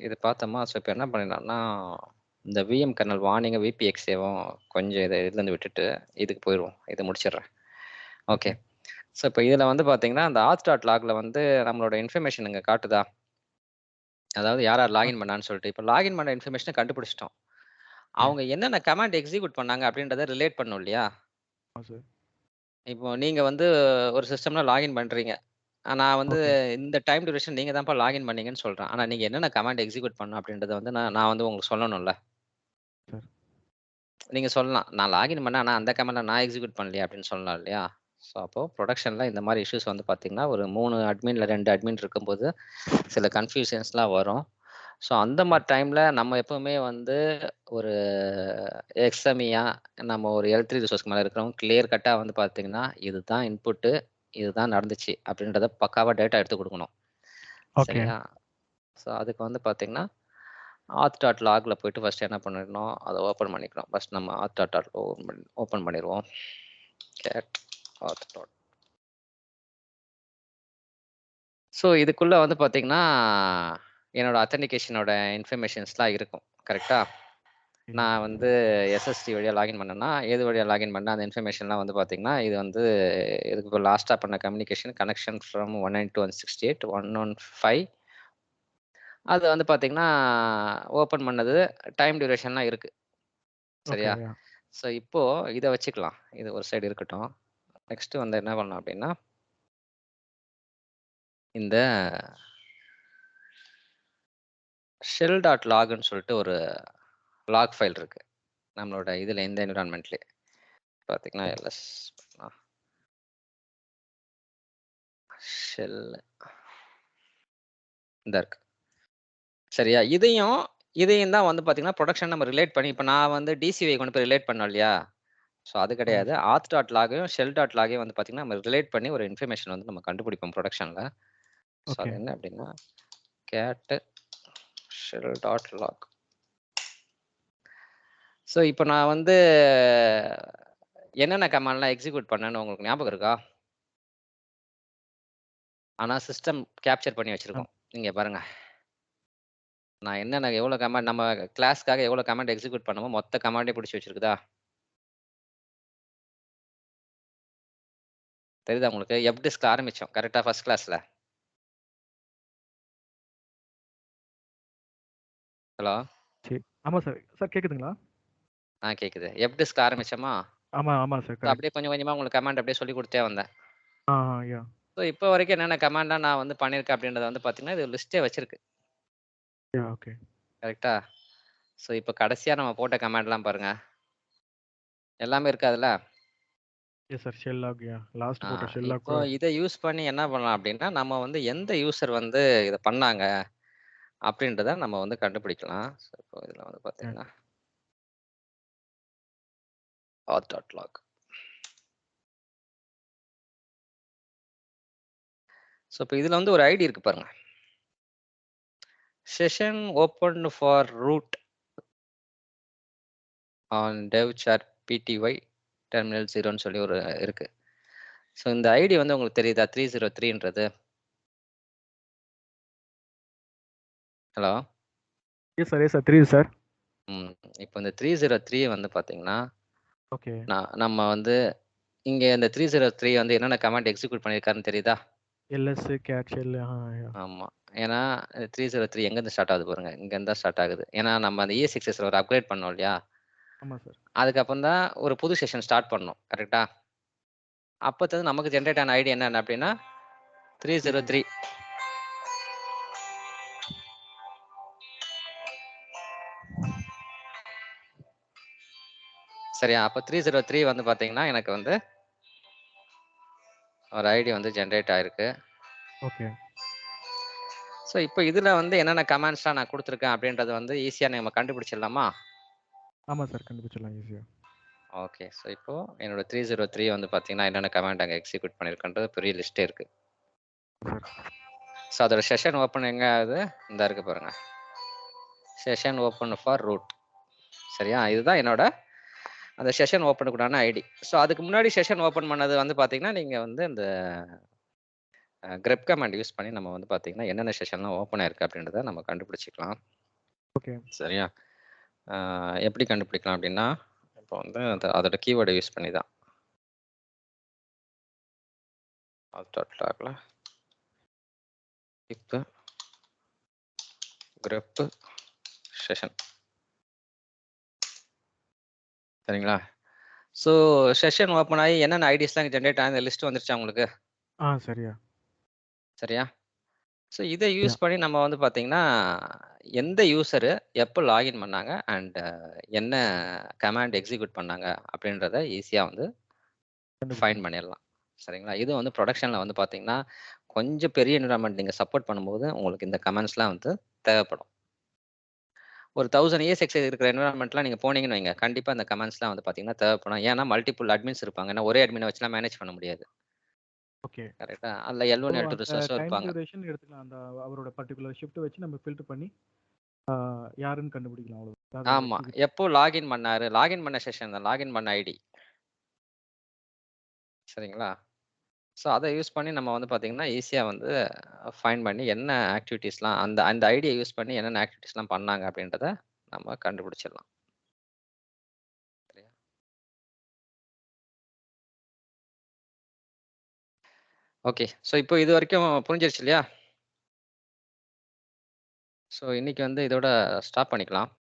இது பார்த்தோமா, ஸோ இப்போ என்ன பண்ணிடலாம்னா, இந்த விஎம் கர்னல் வார்னிங்க, விபிஎக்ஸேவும் கொஞ்சம் இதுலேருந்து விட்டுட்டு இதுக்கு போயிடுவோம். இதை முடிச்சிடுறேன். ஓகே. ஸோ இப்போ இதில் வந்து பார்த்தீங்கன்னா, அந்த ஆத் டாட் லாகில் வந்து நம்மளோட இன்ஃபர்மேஷன் இங்கே காட்டுதா? அதாவது யார் யார் லாகின் பண்ணான்னு சொல்லிட்டு. இப்போ லாகின் பண்ண இன்ஃபர்மேஷனை கண்டுபிடிச்சிட்டோம். அவங்க என்னென்ன கமாண்ட் எக்ஸிக்யூட் பண்ணாங்க அப்படின்றத ரிலேட் பண்ணும் இல்லையா? இப்போ நீங்க வந்து ஒரு சிஸ்டம்ல லாகின் பண்றீங்க. நான் வந்து இந்த டைம் டியூரேஷன் நீங்க தான்ப்பா லாகின் பண்ணீங்கன்னு சொல்றேன். ஆனா நீங்க என்னென்ன கமாண்ட் எக்ஸிக்யூட் பண்ணணும் அப்படின்றத வந்து நான் வந்து உங்களுக்கு சொல்லணும்ல. நீங்க சொல்லலாம். நான் லாகின் பண்ணேன். ஆனா அந்த கமாண்ட நான் எக்ஸிக்யூட் பண்ணலையே அப்படின்னு சொல்லலாம் இல்லையா? ஸோ அப்போ புரொடக்ஷன்ல இந்த மாதிரி இஷ்யூஸ் வந்து பார்த்தீங்கன்னா, ஒரு 3 அட்மின்ல 2 அட்மின் இருக்கும்போது சில கன்ஃப்யூஷன்ஸ்லாம் வரும். ஸோ அந்த மாதிரி டைம்ல நம்ம எப்பவுமே வந்து ஒரு எக்ஸ்எம்இயா நம்ம ஒரு L3 ரிசோர்ஸ்க்கு மேல இருக்கிறவங்க கிளியர் கட்டா வந்து பார்த்தீங்கன்னா, இதுதான் இன்புட்டு, இதுதான் நடந்துச்சு அப்படின்றத பக்காவா டேட்டா எடுத்து குடுக்கணும். சரியா? ஸோ அதுக்கு வந்து பார்த்தீங்கன்னா, ஆத் டாட் லாக்ல போயிட்டு ஃபர்ஸ்ட் என்ன பண்ணிடணும், அதை ஓப்பன் பண்ணிக்கணும். ஃபர்ஸ்ட் நம்ம ஆத் டாட் லாக் ஓப்பன் பண்ணிடுவோம். கேட் ஆத் டாட். ஸோ இதுக்குள்ள வந்து பார்த்தீங்கன்னா, என்னோட அத்தென்டிகேஷனோட இன்ஃபர்மேஷன்ஸ்லாம் இருக்கும். கரெக்ட்டா? நான் வந்து எஸ்எஸ்டி வழியா லாகின் பண்ணேன்னா, எது வழியா லாகின் பண்ணேன் அந்த இன்ஃபர்மேஷன்லாம் வந்து பார்த்தீங்கன்னா, இது வந்து இதுக்கு இப்போ லாஸ்ட்டா பண்ண கம்யூனிகேஷன் கனெக்ஷன் ஃப்ரம் 192.168.115 அது வந்து பார்த்தீங்கன்னா, ஓப்பன் பண்ணது டைம் டியூரேஷன்லாம் இருக்கு. சரியா? ஸோ இப்போ இத வச்சுக்கலாம். இது ஒரு சைடு இருக்கட்டும். நெக்ஸ்ட் வந்து என்ன பண்ணலாம் அப்படின்னா, இந்த ஷெல் டாட் லாக்ன்னு சொல்லிட்டு ஒரு லாக் ஃபைல் இருக்கு. நம்மளோட இதுல இந்த என்விரான்மென்ட்லயே. பார்த்தீங்கன்னா எல்எஸ் ஷெல் இந்த இருக்கு. சரியா? இதையும் தான் வந்து பார்த்தீங்கன்னா, புரொடக்ஷன் நம்ம ரிலேட் பண்ணி இப்ப நான் வந்து டிசிவை கொண்டு போய் ரிலேட் பண்ணோம் இல்லையா? ஸோ அது கிடையாது. ஆத் டாட் லாகையும், ஷெல் டாட் லாகையும் வந்து பார்த்தீங்கன்னா, நம்ம ரிலேட் பண்ணி ஒரு இன்ஃபர்மேஷன் வந்து நம்ம கண்டுபிடிப்போம் புரொடக்ஷன்ல. ஸோ அது என்ன அப்படின்னா, cat shell dot log. So இப்போ நான் வந்து என்னென்ன கமாண்ட்லாம் எக்ஸிக்யூட் பண்ணேன்னு உங்களுக்கு ஞாபகம் இருக்கா? ஆனா சிஸ்டம் கேப்சர் பண்ணி வச்சிருக்கோம். இங்க பாருங்க. நான் என்னென்ன எவ்வளோ கமாண்ட் நம்ம கிளாஸ்க்காக எவ்வளோ கமாண்ட் எக்ஸிக்யூட் பண்ணமோ மொத்த கமாண்டையும் பிடிச்சு வச்சிருக்குதா? தெரியுதா உங்களுக்கு? எப்டிஸ்க்ல ஆரம்பிச்சோம். கரெக்ட்டா ஃபர்ஸ்ட் கிளாஸ்ல. ஹலோ? ஆமா சார். சார் கேக்குதுங்களா? கேக்குது. எப்டிஸ்க்ல ஆரம்பிச்சோமா? ஆமா சார். ஸோ அப்படியே கொஞ்சம் கொஞ்சமா உங்களுக்கு கமாண்ட் அப்படியே சொல்லிக் குடுத்துட்டே வந்தேன். யா. ஸோ இப்போ வரைக்கும் என்னென்ன கமாண்ட்லாம் நான் வந்து பண்ணியிருக்கேன் அப்படின்றத வந்து பார்த்தீங்கன்னா, இது லிஸ்ட்டே வச்சிருக்கு. ஓகே. கரெக்ட்டா? ஸோ இப்போ கடைசியா நம்ம போட்ட கமாண்ட்லாம் பாருங்க. எல்லாமே இருக்கா அதுல? Yes sir. Shell log last போட்ட ஷெல் லாக் இப்போ இத யூஸ் பண்ணி என்ன பண்ணலாம் அப்படின்னா, நம்ம வந்து எந்த யூசர் வந்து இத பண்ணாங்க அப்படின்றத நம்ம வந்து கண்டுபிடிக்கலாம். ஸோ இப்போ இதுல வந்து பார்த்தீங்கன்னா, ஆத் டாட் லாக். ஸோ இப்போ இதுல வந்து ஒரு ஐடி இருக்கு பாருங்க. Session opened for root on dev char pty terminal 0ன்னு சொல்லி ஒரு இருக்கு. ஸோ இந்த ஐடி வந்து உங்களுக்கு தெரியுதா? 303ன்றது. ஹலோ? Yes sir. தெரியுது சார். இப்போ இந்த 303 வந்து பார்த்தீங்கன்னா, ஓகே. நம்ம வந்து இங்க இந்த 303 வந்து என்னென்ன கமாண்ட் எக்ஸிக்யூட் பண்ணியிருக்காருன்னு தெரியுதா? எல்எஸ் கேட் ஷெல் ஆமா. ஏன்னா 303 எங்கேருந்து ஸ்டார்ட் ஆகுது பாருங்க. இங்கேருந்து தான் ஸ்டார்ட் ஆகுது. ஏன்னா நம்ம அந்த ES6 சர்வர் அப்கிரேட் பண்ணோம் இல்லையா? ஆமா சார். அதுக்கப்புறம் தான் ஒரு புது செஷன் ஸ்டார்ட் பண்ணோம். கரெக்ட்டா? அப்போது நமக்கு ஜெனரேட் ஆன ஐடி என்னென்ன அப்படின்னா 303. சரியா? அப்போ 303 வந்து பார்த்தீங்கன்னா, எனக்கு வந்து ஒரு ஐடி வந்து ஜெனரேட் ஆயிருக்கு. ஓகே. ஸோ இப்போ இதுல வந்து என்னென்ன கமாண்ட்ஸ்லாம் நான் குடுத்துருக்கேன் அப்படின்றத வந்து ஈஸியா நம்ம கண்டுபிடிச்சிடலாமா? ஆமா சார். கண்டுபிடிச்சிடலாம் ஈஸியா. ஓகே. ஸோ இப்போ என்னோட 303 வந்து பார்த்தீங்கன்னா, என்னென்ன கமாண்ட் அங்க எக்ஸிக்யூட் பண்ணியிருக்கேன்றது பெரிய லிஸ்ட்டே இருக்கு. ஸோ அதோட செஷன் ஓப்பன் எங்க ஆகுது? இந்தா இருக்கு பாருங்க. Session open for root. சரியா? இதுதான் என்னோட அந்த செஷன் ஓப்பனுக்குண்டான ஐடி. ஸோ அதுக்கு முன்னாடி செஷன் ஓப்பன் பண்ணது வந்து பார்த்தீங்கன்னா, நீங்க வந்து இந்த கிரெப் கமாண்ட் யூஸ் பண்ணி நம்ம வந்து பார்த்தீங்கன்னா, என்னென்ன செஷன்லாம் ஓப்பன் ஆயிருக்கு அப்படின்றத நம்ம கண்டுபிடிச்சுக்கலாம். ஓகே. சரியா? அ எப்படி கண்டுபிடிக்கலாம் அப்படின்னா, இப்போ வந்து அதோட கீவேர்ட யூஸ் பண்ணி தான். லாக்ல இப்ப கிரெப் செஷன். சரிங்களா? ஸோ செஷன் ஓப்பன் ஆயி என்னென்ன ஐடிஸ்லாம் ஜெனரேட் ஆகுது லிஸ்ட் வந்துருச்சா உங்களுக்கு? சரியா. சரியா? ஸோ இத யா. யூஸ் பண்ணி நம்ம வந்து பார்த்தீங்கன்னா, எந்த யூசரு எப்போ லாகின் பண்ணாங்க அண்ட் என்ன கமாண்ட் எக்ஸிக்யூட் பண்ணாங்க அப்படின்றத ஈஸியா வந்து ஃபைண்ட் கண்டுபிடிச்சிடலாம். பண்ணிடலாம். சரிங்களா? இது வந்து புரொடக்ஷன்ல வந்து பார்த்தீங்கன்னா, கொஞ்சம் பெரிய என்விரான்மென்ட் நீங்க சப்போர்ட் பண்ணும்போது, உங்களுக்கு இந்த கமாண்ட்ஸ்லாம் வந்து தேவைப்படும். ஒரு 1000 ESX இருக்கிற என்விரான்மென்ட்லாம் நீங்க போனீங்கன்னு வைங்க, கண்டிப்பா இந்த கமாண்ட்ஸ்லாம் வந்து பார்த்தீங்கன்னா தேவைப்படும். ஏன்னா மல்டிபிள் அட்மின்ஸ் இருப்பாங்க. ஏன்னா ஒரே அட்மின வச்சுலாம் மேனேஜ் பண்ண முடியாது. ஓகே. கரெக்ட்டா? அதுல ஸோ L1, L2 அந்த ரிசோர்ஸும் டைம் இருப்பாங்க. டியூரேஷன் எடுத்துக்கலாம். அந்த அவரோட பர்ட்டிகுலர் ஷிஃப்ட் வச்சு நம்ம ஃபில்டர் பண்ணி ஆ யாருன்னு கண்டுபிடிக்கலாம் அவ்வளவுதான். அதாவது ஆமா. எக்ஸிக்யூட் எப்போ லாகின் பண்ணாரு? லாகின் பண்ண செஷன் தான். லாகின் பண்ண ஐடி. சரிங்களா? ஸோ அத யூஸ் பண்ணி நம்ம வந்து பார்த்தீங்கன்னா, ஈஸியா வந்து ஃபைண்ட் பண்ணி என்ன ஆக்டிவிட்டீஸ்லாம் அந்த அந்த ஐடிய யூஸ் பண்ணி என்னென்ன ஆக்டிவிட்டீஸ்லாம் பண்ணாங்க அப்படின்றத நம்ம கண்டுபிடிச்சிடலாம். சரியா? ஓகே. ஸோ இப்போ இதுவரைக்கும் புரிஞ்சிருச்சு இல்லையா? ஸோ இன்னைக்கு வந்து இதோட ஸ்டாப் பண்ணிக்கலாம்.